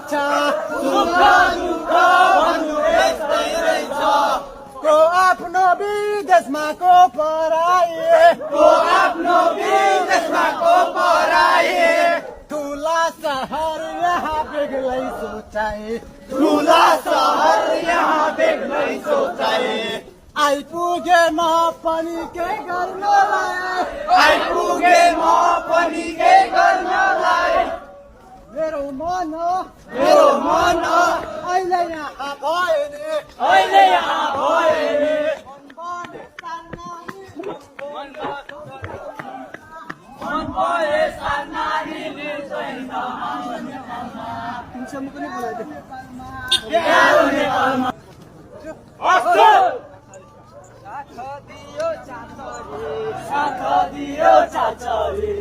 रहेछ सुख दुःख भन्नु यस्तै रहेछ को आफ्नो विदेशमा को पराई को आफ्नो विदेशमा को पराई ठुला सहर यहाँ बेग्लै सोचाए ठुला सहर यहाँ बेग्लै सोचाए आइपुगे म पनि के गर्नलाई आइपुगे म पनि के गर्नलाई मेरो मन अहिले यहाँ भए नि अहिले यहाँ भए नि मन भए सानारीले छैन तिमीसँग पनि बोलाइदे नेपालमा साथ दियो चाचरी